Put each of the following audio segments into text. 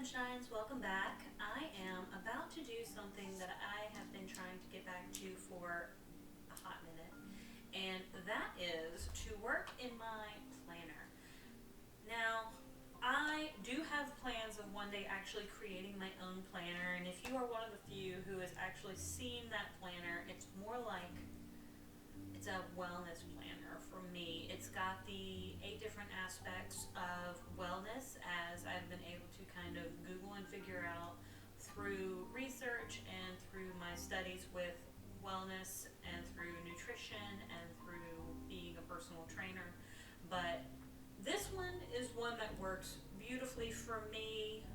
Sunshines, welcome back. I am about to do something that I have been trying to get back to for a hot minute, and that is to work in my planner. Now, I do have plans of one day actually creating my own planner, and if you are one of the few who has actually seen that planner, it's more like it's a wellness planner for me. It's got the 8 different aspects of wellness as I've been able to kind of Google and figure out through research and through my studies with wellness and through nutrition and through being a personal trainer. But this one is one that works beautifully for me.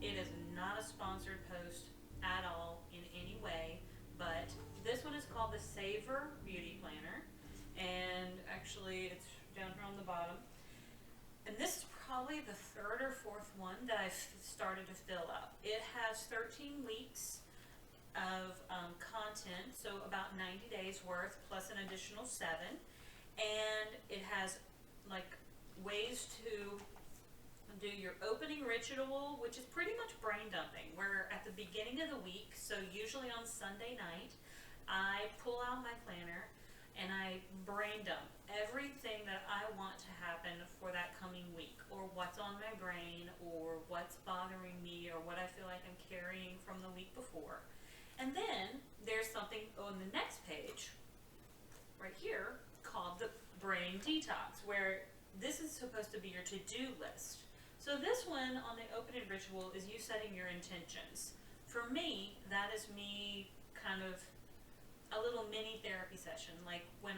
It is not a sponsored post at all in any way, but this one is called the Savor Beauty Planner, and actually it's down here on the bottom. And this is probably the third or fourth one that I've started to fill up. It has 13 weeks of content, so about 90 days worth plus an additional 7, and it has like ways to do your opening ritual, which is pretty much brain dumping, where at the beginning of the week, so usually on Sunday night, I pull out my planner and I brain dump everything that I want to happen for that coming week, or what's on my brain, or what's bothering me, or what I feel like I'm carrying from the week before. And then there's something on the next page right here called the brain detox, where this is supposed to be your to-do list. So this one on the opening ritual is you setting your intentions. For me, that is me kind of a little mini therapy session. Like when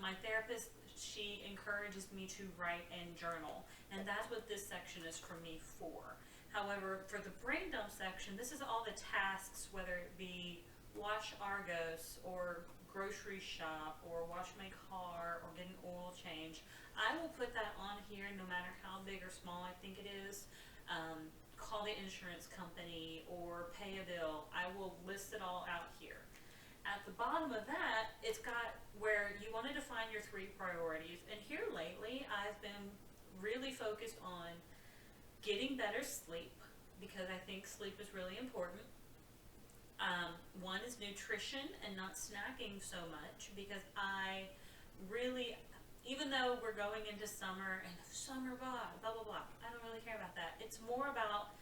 my therapist, she encourages me to write and journal, and that's what this section is for me for. However, for the brain dump section, this is all the tasks, whether it be wash Argos or grocery shop or wash my car or get an oil change. I will put that on here no matter how big or small I think it is. Call the insurance company or pay a bill. I will list it all out here. At the bottom of that, it's got where you want to define your 3 priorities. And here lately, I've been really focused on getting better sleep, because I think sleep is really important. One is nutrition and not snacking so much, because I really, even though we're going into summer and summer blah, blah, blah, blah, I don't really care about that. It's more about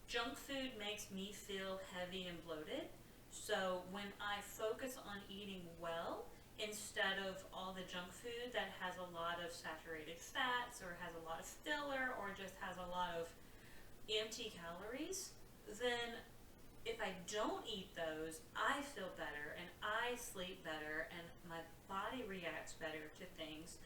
junk food makes me feel heavy and bloated. So when I focus on eating well, instead of all the junk food that has a lot of saturated fats or has a lot of filler or just has a lot of empty calories, then if I don't eat those, I feel better and I sleep better and my body reacts better to things.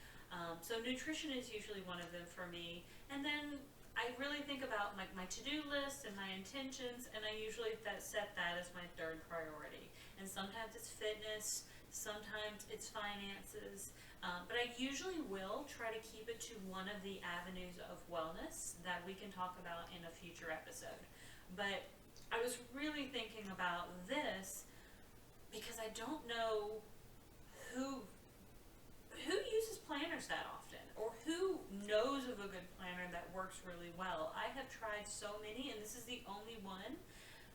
So nutrition is usually one of them for me. And then I really think about my to-do list and my intentions, and I usually set that as my 3rd priority. And sometimes it's fitness, sometimes it's finances, but I usually will try to keep it to one of the avenues of wellness that we can talk about in a future episode. But I was really thinking about this because I don't know who uses planners that often, or who knows of a good planner that works really well. I have tried so many, and this is the only one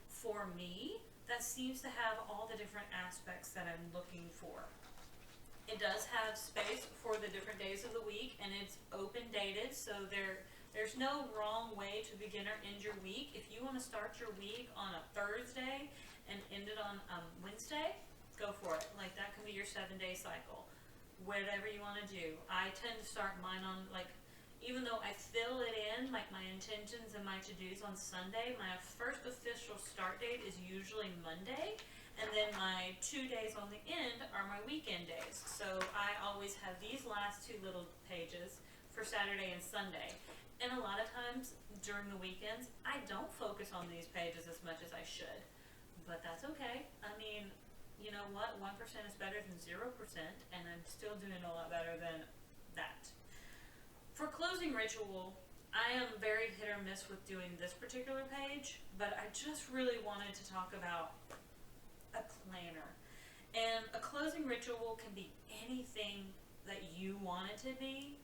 for me that seems to have all the different aspects that I'm looking for. It does have space for the different days of the week, and it's open dated, so there's no wrong way to begin or end your week. If you want to start your week on a Thursday and end it on Wednesday, go for it. Like that can be your 7-day cycle. Whatever you want to do. I tend to start mine on, like, even though I fill it in, like my intentions and my to-dos on Sunday, my first official start date is usually Monday, and then my 2 days on the end are my weekend days. So I always have these last 2 little pages for Saturday and Sunday. And a lot of times during the weekends, I don't focus on these pages as much as I should, but that's okay. I mean, you know what, 1% is better than 0%, and I'm still doing a lot better than that. For closing ritual, I am very hit or miss with doing this particular page, but I just really wanted to talk about a planner. And a closing ritual can be anything that you want it to be,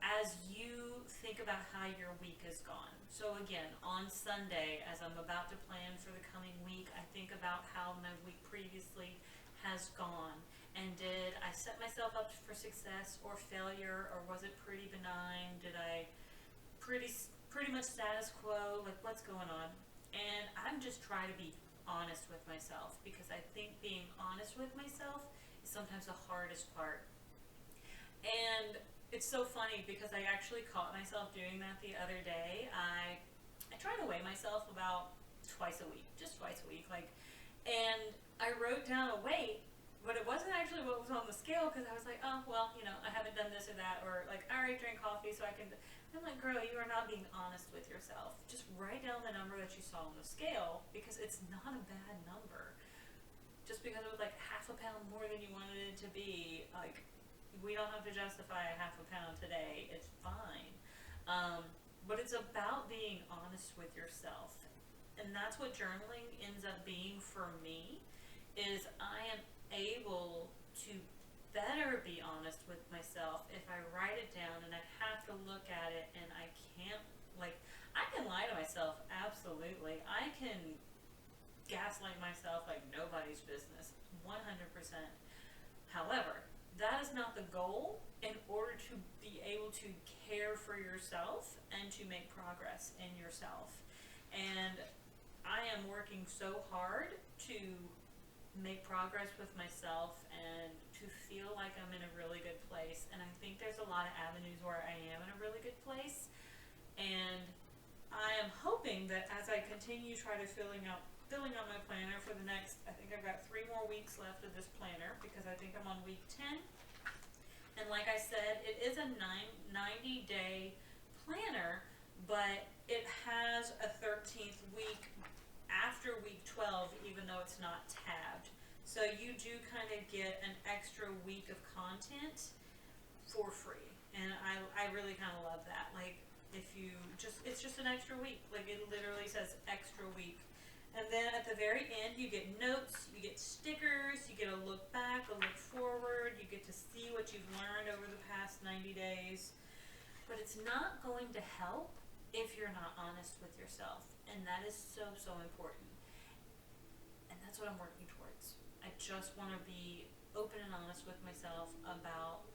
as you think think about how your week has gone. So again, on Sunday, as I'm about to plan for the coming week, I think about how my week previously has gone. And did I set myself up for success or failure, or was it pretty benign? Did I pretty much status quo? Like, what's going on? And I'm just trying to be honest with myself, because I think being honest with myself is sometimes the hardest part. And it's so funny because I actually caught myself doing that the other day. I try to weigh myself about twice a week, just twice a week, like, and I wrote down a weight, but it wasn't actually what was on the scale, because I was like, oh well, I haven't done this or that, or like I already drank coffee, so I can. I'm like, girl, you are not being honest with yourself. Just write down the number that you saw on the scale, because it's not a bad number. Just because it was like half a pound more than you wanted it to be, like, we don't have to justify a half a pound today. It's fine. But it's about being honest with yourself. And that's what journaling ends up being for me, is I am able to better be honest with myself if I write it down and I have to look at it, and I can't, like, I can lie to myself, absolutely. I can gaslight myself like nobody's business, 100%. However, that is not the goal in order to be able to care for yourself and to make progress in yourself. And I am working so hard to make progress with myself and to feel like I'm in a really good place. And I think there's a lot of avenues where I am in a really good place. And I am hoping that as I continue filling out my planner for the next, I think I've got 3 more weeks left of this planner, because I think I'm on week 10. And like I said, it is a 90-day planner, but it has a 13th week after week 12, even though it's not tabbed. So you do kind of get an extra week of content for free. And I really kind of love that. Like, it's just an extra week. Like, it literally says extra week. And then at the very end, you get notes, you get stickers, you get a look back, a look forward, you get to see what you've learned over the past 90 days. But it's not going to help if you're not honest with yourself. And that is so, so important. And that's what I'm working towards. I just want to be open and honest with myself about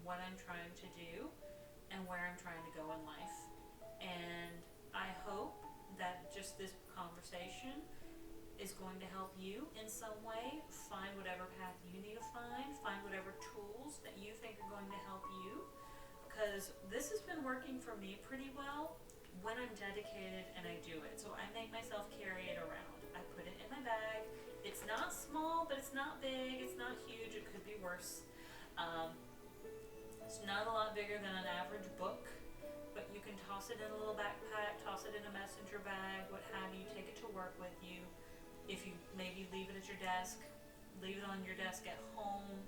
what I'm trying to do and where I'm trying to go in life. And I hope that just this conversation is going to help you in some way find whatever path you need to find whatever tools that you think are going to help you, because this has been working for me pretty well when I'm dedicated and I do it. So I make myself carry it around. I put it in my bag. It's not small, but it's not big, it's not huge, it could be worse. It's not a lot bigger than an average book, but you can toss it in a little backpack, toss it in a messenger bag, what have you, take it to work with you. If you maybe leave it at your desk, leave it on your desk at home,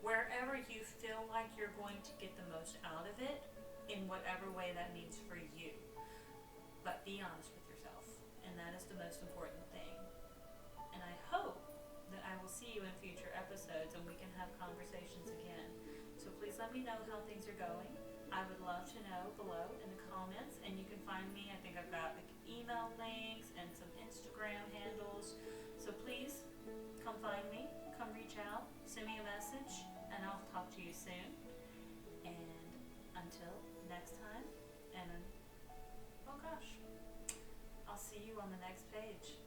wherever you feel like you're going to get the most out of it, in whatever way that means for you. But be honest with yourself, and that is the most important thing. And I hope that I will see you in future episodes and we can have conversations again. So please let me know how things are going. I would love to know below in the comments, and you can find me, I think I've got like email links and some Instagram handles. So please come find me, come reach out, send me a message, and I'll talk to you soon. And until next time, and oh gosh, I'll see you on the next page.